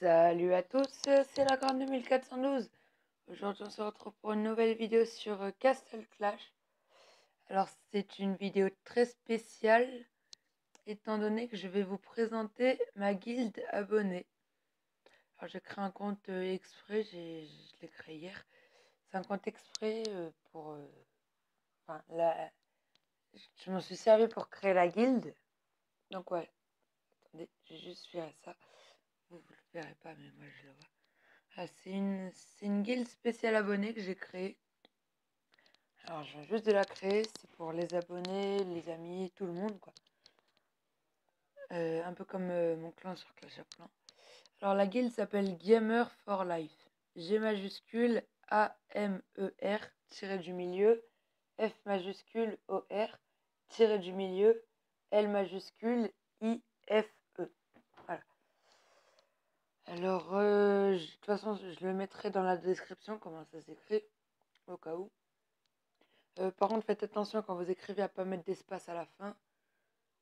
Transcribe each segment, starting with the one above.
Salut à tous, c'est la Grande 2412. Aujourd'hui, on se retrouve pour une nouvelle vidéo sur Castle Clash. Alors, c'est une vidéo très spéciale, étant donné que je vais vous présenter ma guilde abonnée. Alors, j'ai créé un compte exprès, je l'ai créé hier. C'est un compte exprès pour... Enfin, je m'en suis servi pour créer la guilde. Donc, ouais, attendez, je vais juste faire ça. Vous ne le verrez pas, mais moi, je le vois. Ah, c'est une guilde spéciale abonnée que j'ai créée. Alors, je viens juste de la créer. C'est pour les abonnés, les amis, tout le monde, quoi. Un peu comme mon clan sur Clash of Clans. Alors, la guilde s'appelle Gamer for Life. G majuscule A-M-E-R tiré du milieu F majuscule O-R tiré du milieu L majuscule I-F-E. Voilà. Alors, de toute façon, je le mettrai dans la description, comment ça s'écrit, au cas où. Par contre, faites attention quand vous écrivez à pas mettre d'espace à la fin.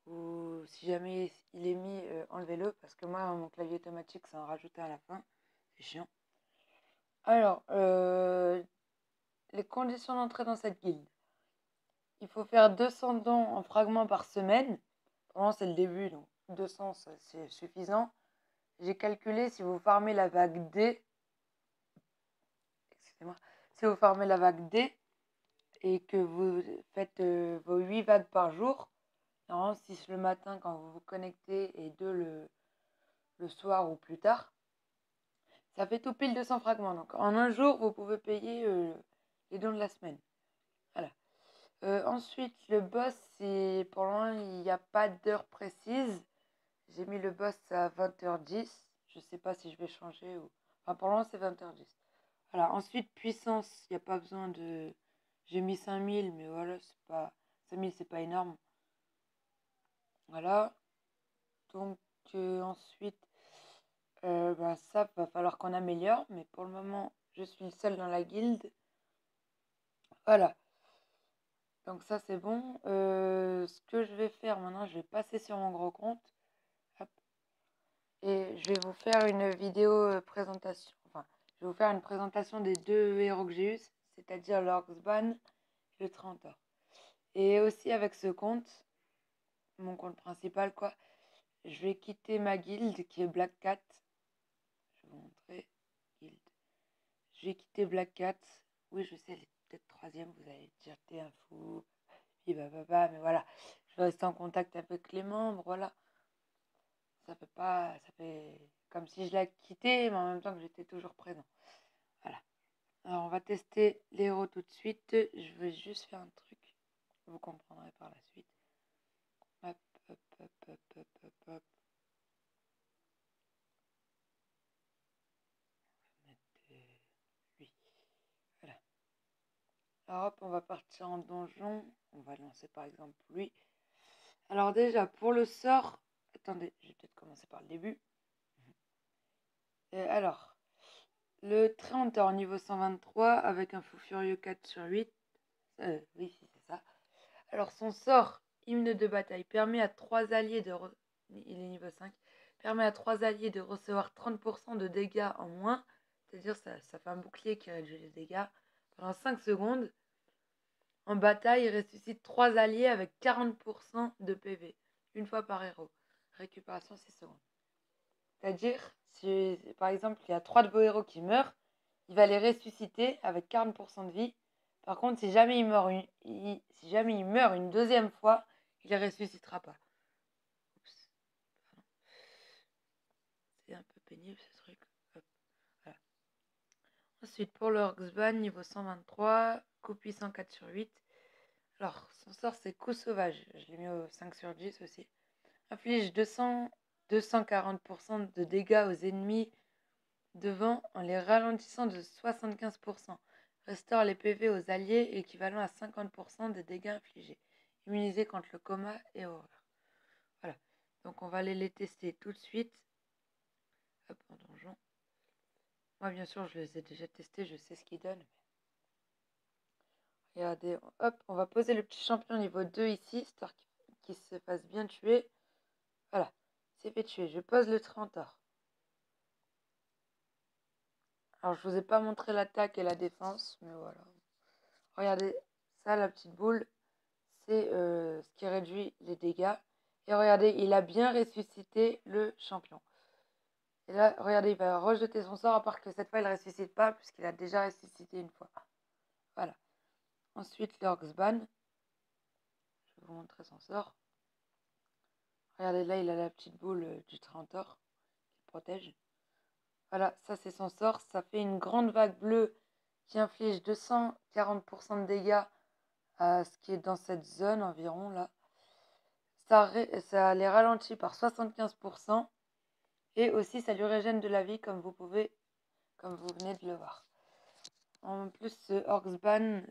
Ou si jamais il est mis, enlevez-le. Parce que moi, mon clavier automatique, ça en rajoutait à la fin. C'est chiant. Alors, les conditions d'entrée dans cette guilde. Il faut faire 200 dons en fragments par semaine. Vraiment, c'est le début, donc 200, c'est suffisant. J'ai calculé, si vous farmez la vague D, excusez-moi, si vous farmez la vague D et que vous faites vos 8 vagues par jour, normalement 6 le matin quand vous vous connectez et 2 le soir ou plus tard, ça fait tout pile 200 fragments. Donc en un jour, vous pouvez payer les dons de la semaine. Voilà. Ensuite, le boss, c'est pour le moment, il n'y a pas d'heure précise. J'ai mis le boss à 20h10. Je ne sais pas si je vais changer ou... Enfin, pour le moment, c'est 20h10. Voilà. Ensuite, puissance, il n'y a pas besoin de... J'ai mis 5000, mais voilà, c'est pas... 5000, c'est pas énorme. Voilà. Donc, ensuite, ça, va falloir qu'on améliore. Mais pour le moment, je suis le seul dans la guilde. Voilà. Donc ça, c'est bon. Ce que je vais faire maintenant, je vais passer sur mon gros compte. Hop. Et je vais vous faire une vidéo présentation. Enfin, je vais vous faire une présentation des 2 héros que j'ai eu, c'est-à-dire l'Orcsban et le Trentor. Et aussi avec ce compte, mon compte principal, quoi, je vais quitter ma guilde qui est Black Cat. Je vais vous montrer. Guilde. Je vais quitter Black Cat. Oui, je sais, elle est peut-être 3e. Vous allez dire, t'es un fou. Puis mais voilà. Je vais rester en contact avec les membres, voilà. Ça fait comme si je l'ai quitté, mais en même temps que j'étais toujours présent. Voilà. Alors, on va tester les héros tout de suite. Je vais juste faire un truc. Vous comprendrez par la suite. Hop, hop, hop, hop, hop, hop, hop. On va mettre lui. Voilà. Alors, hop, on va partir en donjon. On va lancer par exemple lui. Alors, déjà, pour le sort. Attendez, je vais peut-être commencer par le début. Alors, le Trentor niveau 123 avec un fou furieux 4/8. Oui, si, c'est ça. Alors, son sort, hymne de bataille, permet à 3 alliés de... Il est niveau 5. Permet à 3 alliés de recevoir 30% de dégâts en moins. C'est-à-dire, ça fait un bouclier qui réduit les dégâts pendant 5 secondes. En bataille, il ressuscite 3 alliés avec 40% de PV. Une fois par héros. Récupération 6 secondes. C'est-à-dire, si par exemple, il y a 3 de vos héros qui meurent, il va les ressusciter avec 40% de vie. Par contre, si jamais il meurt une deuxième fois, il ne les ressuscitera pas. Oups. C'est un peu pénible ce truc. Hop. Voilà. Ensuite, pour le Orcsban, niveau 123, coup puissant 4/8. Alors, son sort, c'est coup sauvage. Je l'ai mis au 5/10 aussi. Inflige 240% de dégâts aux ennemis devant en les ralentissant de 75%. Restaure les PV aux alliés équivalent à 50% des dégâts infligés. Immunisé contre le coma et horreur. Voilà. Donc on va aller les tester tout de suite. Hop, en donjon. Moi bien sûr je les ai déjà testés, je sais ce qu'ils donnent. Regardez, hop, on va poser le petit champion niveau 2 ici, histoire qu'il se fasse bien tuer. Voilà, c'est fait tuer. Je pose le Trentor. Alors, je vous ai pas montré l'attaque et la défense, mais voilà. Regardez, ça, la petite boule, c'est ce qui réduit les dégâts. Et regardez, il a bien ressuscité le champion. Et là, regardez, il va rejeter son sort, à part que cette fois, il ne ressuscite pas, puisqu'il a déjà ressuscité une fois. Voilà. Ensuite, l'Orcsban. Je vais vous montrer son sort. Regardez, là, il a la petite boule du Trantor qui protège. Voilà, ça, c'est son sort. Ça fait une grande vague bleue qui inflige 240% de dégâts à ce qui est dans cette zone environ, là. Ça les ralentit par 75%. Et aussi, ça lui régène de la vie, comme vous venez de le voir. En plus, ce Orcsban,